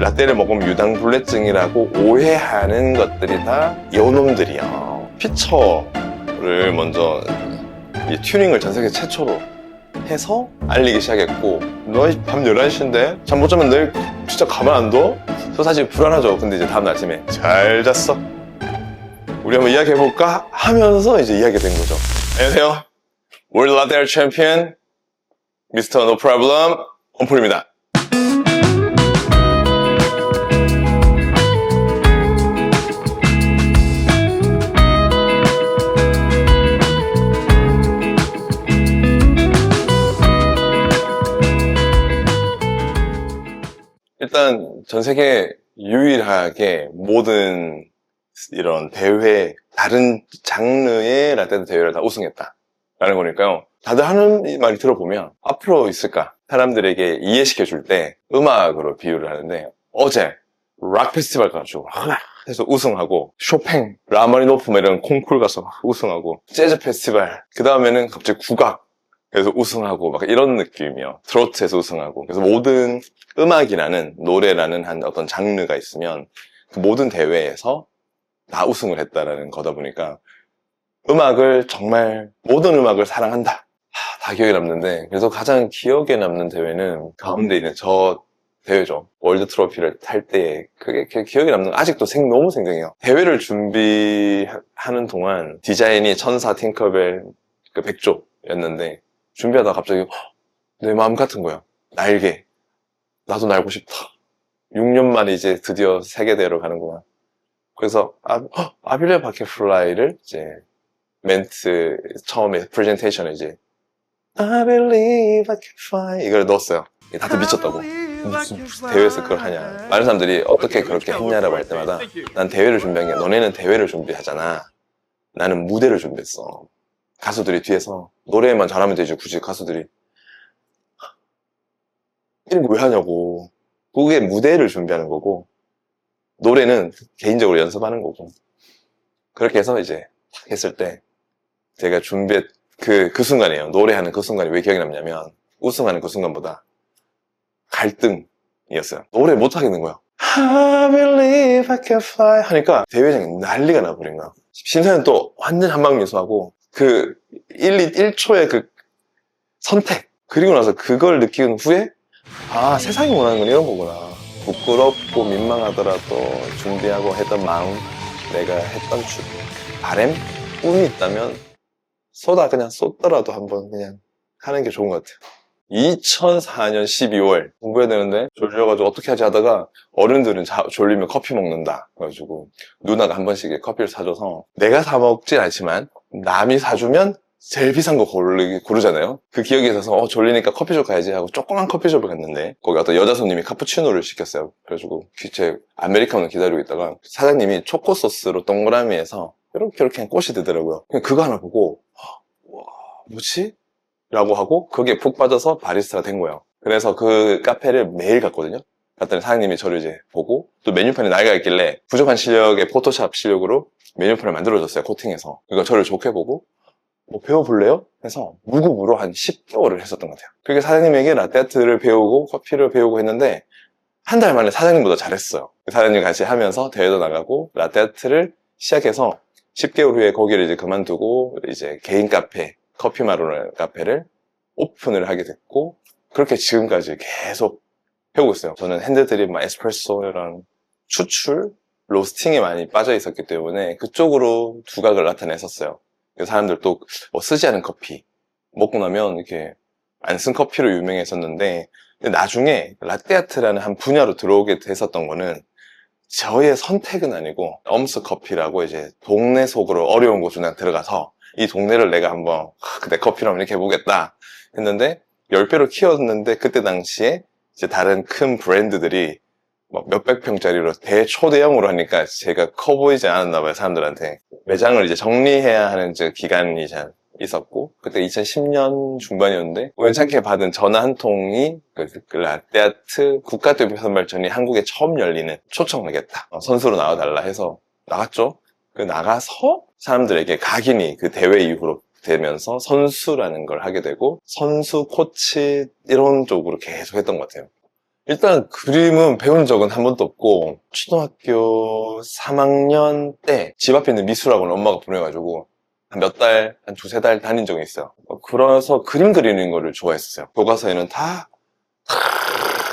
라떼를 먹으면 유당불내증이라고 오해하는 것들이 다 요놈들이야. 피처를 먼저 이 튜닝을 전 세계 최초로 해서 알리기 시작했고, 너 밤 11시인데 잠 못 자면 내일 진짜 가만 안 둬? 저 사실 불안하죠. 근데 이제 다음날 아침에 잘 잤어, 우리 한번 이야기해볼까? 하면서 이제 이야기가 된 거죠. 안녕하세요, 월드 라떼 아트 챔피언 미스터 노 프로블럼 엄풀입니다. 일단 전 세계 유일하게 모든 이런 대회, 다른 장르의 라떼 대회를 다 우승했다라는 거니까요. 다들 하는 말이 들어보면 앞으로 있을까? 사람들에게 이해시켜 줄 때 음악으로 비유를 하는데, 어제 락 페스티벌 가가지고 해서 우승하고, 쇼팽, 라마니노프 이런 콩쿨 가서 우승하고, 재즈 페스티벌, 그 다음에는 갑자기 국악 그래서 우승하고 막 이런 느낌이요. 트로트에서 우승하고. 그래서 모든 음악이라는, 노래라는 한 어떤 장르가 있으면 그 모든 대회에서 다 우승을 했다라는 거다 보니까 음악을 정말, 모든 음악을 사랑한다, 다 기억에 남는데, 그래서 가장 기억에 남는 대회는 가운데 있는 저 대회죠. 월드 트로피를 탈 때 그게 기억에 남는, 아직도 너무 생생해요. 대회를 준비하는 동안 디자인이 천사 팅커벨 그 백조였는데, 준비하다가 갑자기 내 마음 같은 거야. 날개. 나도 날고 싶다. 6년 만에 이제 드디어 세계대회로 가는구나. 그래서 아빌레 바켓플라이를 이제 멘트 처음에 프레젠테이션에 이제 I believe I can fly 이걸 넣었어요. 다들 미쳤다고. 무슨 대회에서 그걸 하냐. 많은 사람들이 어떻게 그렇게 했냐라고 할 때마다, 난 대회를 준비한 게, 너네는 대회를 준비하잖아, 나는 무대를 준비했어. 가수들이 뒤에서 노래만 잘하면 되지, 굳이 가수들이 이런 거 왜 하냐고. 그게 무대를 준비하는 거고, 노래는 개인적으로 연습하는 거고. 그렇게 해서 이제 딱 했을 때 제가 준비했 그 순간이에요. 노래하는 그 순간이 왜 기억이 남냐면, 우승하는 그 순간보다 갈등이었어요. 노래 못 하겠는 거야. I believe I can fly 하니까 대회장이 난리가 나버린 거야. 심사위원 또 완전 한방미소하고, 그 1초의 그 선택, 그리고 나서 그걸 느낀 후에, 아, 세상이 원하는 건 이런 거구나. 부끄럽고 민망하더라도 준비하고 했던 마음, 내가 했던 바람, 꿈이 있다면 그냥 쏟더라도 한번 그냥 하는 게 좋은 것 같아요. 2004년 12월 공부해야 되는데 졸려가지고 어떻게 하지 하다가, 어른들은 졸리면 커피 먹는다 그래가지고 누나가 한 번씩 커피를 사줘서, 내가 사 먹진 않지만 남이 사주면 제일 비싼 거 고르잖아요. 그 기억이 있어서 졸리니까 커피숍 가야지 하고 조그만 커피숍을 갔는데, 거기 어떤 여자 손님이 카푸치노를 시켰어요. 그래가지고 제 아메리카노 기다리고 있다가 사장님이 초코 소스로 동그라미에서 이렇게 그냥 꽃이 되더라고요. 그냥 그거 하나 보고 와, 뭐지? 라고 하고 거기에 푹 빠져서 바리스타가 된 거예요. 그래서 그 카페를 매일 갔거든요. 갔더니 사장님이 저를 이제 보고, 또 메뉴판에 나이가 있길래 부족한 실력의 포토샵 실력으로 메뉴판을 만들어줬어요, 코팅해서. 그러니까 저를 좋게 보고, 뭐 배워볼래요? 해서 무급으로 한 10개월을 했었던 것 같아요. 그렇게 사장님에게 라떼아트를 배우고 커피를 배우고 했는데, 한 달 만에 사장님보다 잘했어요. 사장님 같이 하면서 대회도 나가고 라떼아트를 시작해서 10개월 후에 거기를 이제 그만두고 이제 개인 카페, 커피 마루는 카페를 오픈을 하게 됐고, 그렇게 지금까지 계속 해오고 있어요. 저는 핸드드립, 에스프레소 이런 추출, 로스팅에 많이 빠져 있었기 때문에 그쪽으로 두각을 나타냈었어요. 사람들 또 쓰지 않은 커피 먹고 나면 이렇게 안 쓴 커피로 유명했었는데, 나중에 라떼아트라는 한 분야로 들어오게 됐었던 거는 저의 선택은 아니고, 엄스 커피라고 이제 동네 속으로 어려운 곳으로 들어가서 이 동네를 내가 한번 내 커피로 한번 이렇게 해보겠다 했는데, 10배로 키웠는데, 그때 당시에 이제 다른 큰 브랜드들이 몇백 평짜리로 대초대형으로 하니까 제가 커 보이지 않았나 봐요, 사람들한테. 매장을 이제 정리해야 하는 기간이 있었고, 그때 2010년 중반이었는데 우연찮게 받은 전화 한 통이 그 라떼아트 국가대표 선발전이 한국에 처음 열리는, 초청하겠다, 선수로 나와달라 해서 나갔죠. 그 나가서 사람들에게 각인이 그 대회 이후로 되면서 선수라는 걸 하게 되고, 선수, 코치 이런 쪽으로 계속 했던 것 같아요. 일단 그림은 배운 적은 한 번도 없고, 초등학교 3학년 때 집 앞에 있는 미술학원 엄마가 보내가지고 한 몇 달, 한 두세 달 다닌 적이 있어요. 그래서 그림 그리는 거를 좋아했어요. 교과서에는 다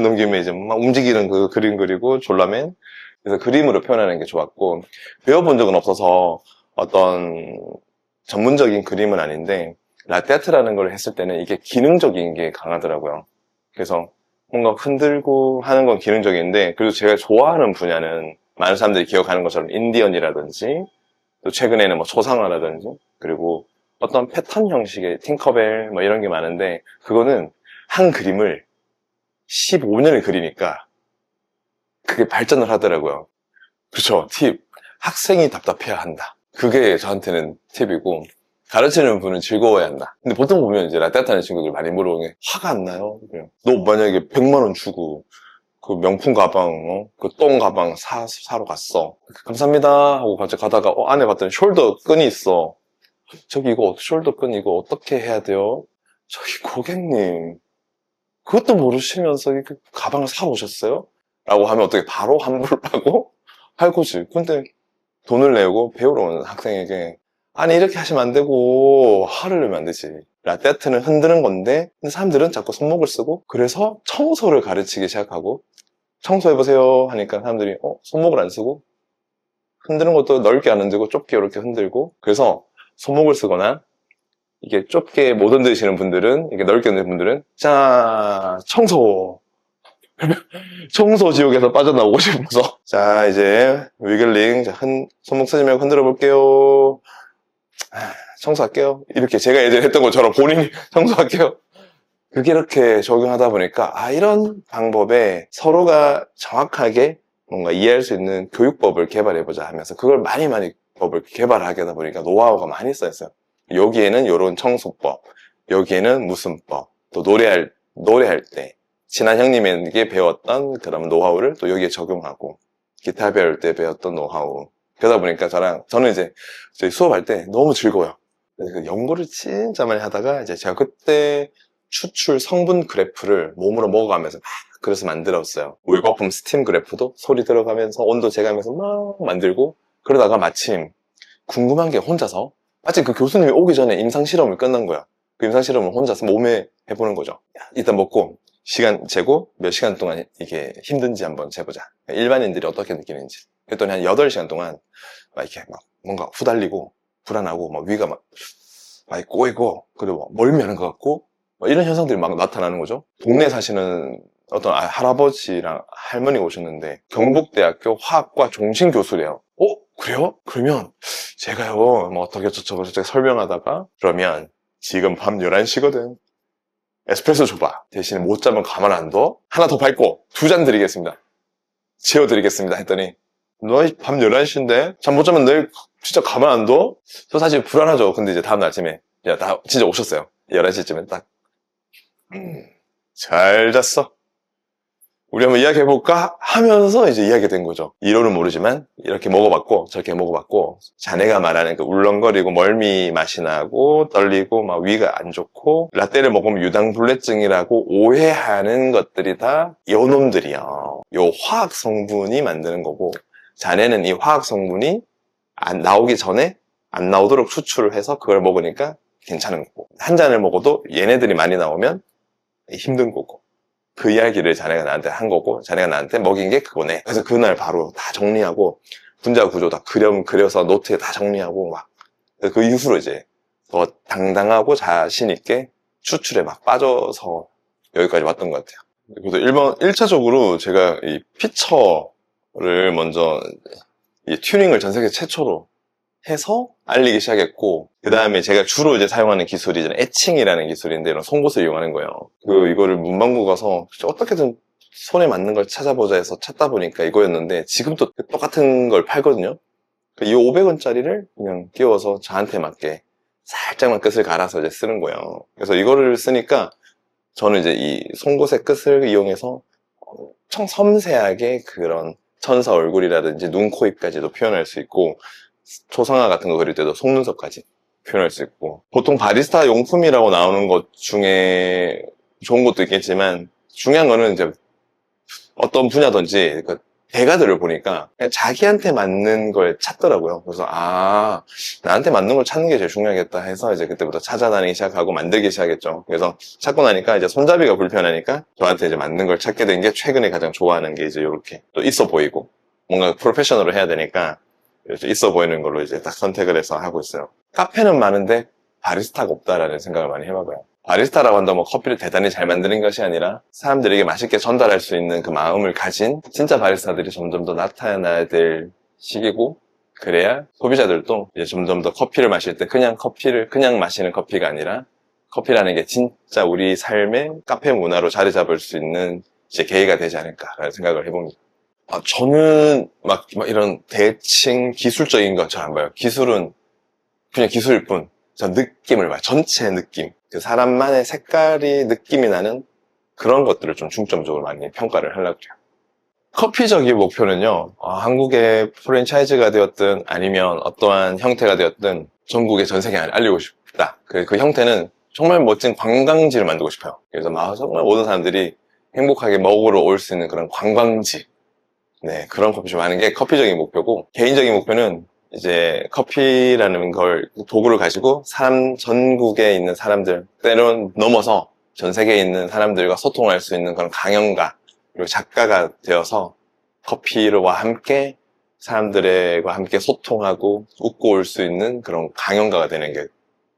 넘기면 이제 막 움직이는 그 그림 그리고 졸라맨. 그래서 그림으로 표현하는 게 좋았고, 배워본 적은 없어서 어떤 전문적인 그림은 아닌데, 라떼아트라는 걸 했을 때는 이게 기능적인 게 강하더라고요. 그래서 뭔가 흔들고 하는 건 기능적인데, 그리고 제가 좋아하는 분야는 많은 사람들이 기억하는 것처럼 인디언이라든지, 또 최근에는 뭐 초상화라든지, 그리고 어떤 패턴 형식의 팅커벨 뭐 이런 게 많은데, 그거는 한 그림을 15년을 그리니까 그게 발전을 하더라고요. 그렇죠. 팁. 학생이 답답해야 한다. 그게 저한테는 팁이고, 가르치는 분은 즐거워야 한다. 근데 보통 보면 이제 라떼아트 하는 친구들 많이 물어보는 게, 화가 안 나요? 그냥. 너 만약에 100만 원 주고 그 명품 가방, 그 똥 가방 사러 갔어. 감사합니다 하고 같이 가다가 안에 봤더니 숄더 끈이 있어. 저기 이거 숄더 끈 이거 어떻게 해야 돼요? 저기 고객님, 그것도 모르시면서 그 가방을 사러 오셨어요? 라고 하면 어떻게 바로 환불하고 할 거지. 근데 돈을 내고 배우러 오는 학생에게, 아니 이렇게 하시면 안 되고 화를 내면 안 되지. 라떼아트는 흔드는 건데, 근데 사람들은 자꾸 손목을 쓰고, 그래서 청소를 가르치기 시작하고, 청소해보세요 하니까 사람들이 손목을 안 쓰고 흔드는 것도 넓게 안 흔들고 좁게 이렇게 흔들고, 그래서 손목을 쓰거나 이게 좁게 못 흔드시는 분들은, 이게 넓게 흔드는 분들은, 자, 청소 지옥에서 빠져나오고 싶어서, 자 이제 위글링, 자, 손목 쓰지 말고 흔들어 볼게요. 청소할게요. 이렇게 제가 예전에 했던 것처럼 본인이 청소할게요. 그게 이렇게 적용하다 보니까, 이런 방법에 서로가 정확하게 뭔가 이해할 수 있는 교육법을 개발해보자 하면서 그걸 많이 법을 개발하게 하다 보니까 노하우가 많이 쌓였어요. 여기에는 이런 청소법, 여기에는 무슨 법, 또 노래할 때 친한 형님에게 배웠던 그런 노하우를 또 여기에 적용하고, 기타 배울 때 배웠던 노하우. 그러다 보니까 저는 이제 저희 수업할 때 너무 즐거워요. 그래서 연구를 진짜 많이 하다가, 이제 제가 그때 추출 성분 그래프를 몸으로 먹어가면서 막 그래서 만들었어요. 물거품 스팀 그래프도 소리 들어가면서 온도 재가면서 막 만들고, 그러다가 마침 궁금한 게 혼자서, 마침 그 교수님이 오기 전에 임상실험을 끝난 거야. 그 임상실험을 혼자서 몸에 해보는 거죠. 일단 먹고 시간 재고 몇 시간 동안 이게 힘든지 한번 재보자. 일반인들이 어떻게 느끼는지. 그랬더니 한 8시간 동안 막 이렇게 막 뭔가 후달리고 불안하고 막 위가 막 꼬이고, 그리고 멀미하는 것 같고, 이런 현상들이 막 나타나는 거죠. 동네에 사시는 어떤 할아버지랑 할머니가 오셨는데 경북대학교 화학과 종신 교수래요. 그래요? 그러면 제가요 뭐 어떻게 저쩌고 설명하다가, 그러면 지금 밤 11시거든. 에스프레소 줘봐. 대신에 못 자면 가만 안 둬. 하나 더 밟고 2잔 드리겠습니다. 재워드리겠습니다. 했더니, 너 밤 11시인데 잠 못 자면 내일 진짜 가만 안 둬? 저 사실 불안하죠. 근데 이제 다음날 아침에 다 진짜 오셨어요. 11시쯤에 딱. 잘 잤어. 우리 한번 이야기해볼까? 하면서 이제 이야기가 된 거죠. 이론은 모르지만 이렇게 먹어봤고 저렇게 먹어봤고, 자네가 말하는 그 울렁거리고 멀미 맛이 나고 떨리고 막 위가 안 좋고 라떼를 먹으면 유당불내증이라고 오해하는 것들이 다 요놈들이요. 요 화학 성분이 만드는 거고, 자네는 이 화학 성분이 안 나오기 전에 안 나오도록 추출을 해서 그걸 먹으니까 괜찮은 거고, 한 잔을 먹어도 얘네들이 많이 나오면 힘든 거고, 그 이야기를 자네가 나한테 한 거고 자네가 나한테 먹인 게 그거네. 그래서 그날 바로 다 정리하고 분자 구조 다 그려서 노트에 다 정리하고 막, 그 이후로 이제 더 당당하고 자신 있게 추출에 막 빠져서 여기까지 왔던 것 같아요. 그래서 1차적으로 제가 이 피처를 먼저 이 튜닝을 전 세계 최초로 해서 알리기 시작했고, 그 다음에 제가 주로 이제 사용하는 기술이 이제 애칭이라는 기술인데, 이런 송곳을 이용하는 거예요. 이거를 문방구 가서 어떻게든 손에 맞는 걸 찾아보자 해서 찾다 보니까 이거였는데, 지금 또 똑같은 걸 팔거든요. 이 500원짜리를 그냥 끼워서 저한테 맞게 살짝만 끝을 갈아서 이제 쓰는 거예요. 그래서 이거를 쓰니까 저는 이제 이 송곳의 끝을 이용해서 엄청 섬세하게 그런 천사 얼굴이라든지 눈, 코, 입까지도 표현할 수 있고, 초상화 같은 거 그릴 때도 속눈썹까지 표현할 수 있고, 보통 바리스타 용품이라고 나오는 것 중에 좋은 것도 있겠지만 중요한 거는 이제 어떤 분야든지 그 대가들을 보니까 그냥 자기한테 맞는 걸 찾더라고요. 그래서 나한테 맞는 걸 찾는 게 제일 중요하겠다 해서 이제 그때부터 찾아다니기 시작하고 만들기 시작했죠. 그래서 찾고 나니까 이제 손잡이가 불편하니까 저한테 이제 맞는 걸 찾게 된 게 최근에 가장 좋아하는 게 이제 이렇게 또 있어 보이고 뭔가 프로페셔널로 해야 되니까 있어 보이는 걸로 이제 딱 선택을 해서 하고 있어요. 카페는 많은데 바리스타가 없다라는 생각을 많이 해봐봐요. 바리스타라고 한다면 뭐 커피를 대단히 잘 만드는 것이 아니라 사람들에게 맛있게 전달할 수 있는 그 마음을 가진 진짜 바리스타들이 점점 더 나타나야 될 시기고, 그래야 소비자들도 이제 점점 더 커피를 마실 때 그냥 마시는 커피가 아니라 커피라는 게 진짜 우리 삶의 카페 문화로 자리 잡을 수 있는 이제 계기가 되지 않을까라는 생각을 해봅니다. 저는 막 이런 대칭 기술적인 거 잘 안 봐요. 기술은 그냥 기술일 뿐. 저 느낌을 봐요. 전체 느낌. 그 사람만의 색깔이 느낌이 나는 그런 것들을 좀 중점적으로 많이 평가를 하려고 해요. 커피적인 목표는요, 한국의 프랜차이즈가 되었든 아니면 어떠한 형태가 되었든 전국에 전 세계에 알리고 싶다. 그 형태는 정말 멋진 관광지를 만들고 싶어요. 그래서 정말 모든 사람들이 행복하게 먹으러 올 수 있는 그런 관광지. 네, 그런 커피숍 하는 게 커피적인 목표고, 개인적인 목표는 이제 커피라는 걸 도구를 가지고 전국에 있는 사람들, 때론 넘어서 전 세계에 있는 사람들과 소통할 수 있는 그런 강연가 그리고 작가가 되어서 커피와 함께 사람들과 함께 소통하고 웃고 올 수 있는 그런 강연가가 되는 게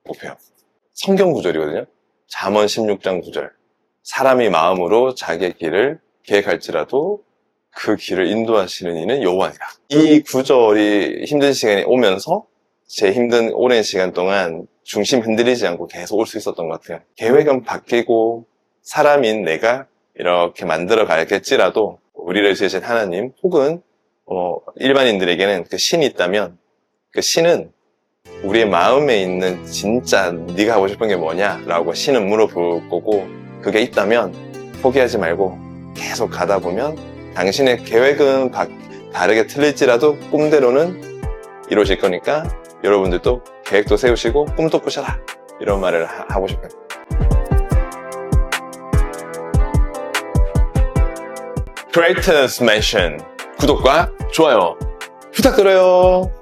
목표예요. 성경 구절이거든요. 잠언 16장 9절. 사람이 마음으로 자기의 길을 계획할지라도 그 길을 인도하시는 이는 여호와니라. 이 구절이 힘든 시간이 오면서 제 힘든 오랜 시간 동안 중심 흔들리지 않고 계속 올 수 있었던 것 같아요. 계획은 바뀌고 사람인 내가 이렇게 만들어 가겠지라도 우리를 지으신 하나님 혹은 일반인들에게는 그 신이 있다면 그 신은 우리의 마음에 있는 진짜 네가 하고 싶은 게 뭐냐라고 신은 물어볼 거고, 그게 있다면 포기하지 말고 계속 가다 보면 당신의 계획은 다르게 틀릴지라도 꿈대로는 이루어질 거니까 여러분들도 계획도 세우시고 꿈도 꾸셔라, 이런 말을 하고 싶어요. Creators Mansion 구독과 좋아요 부탁드려요.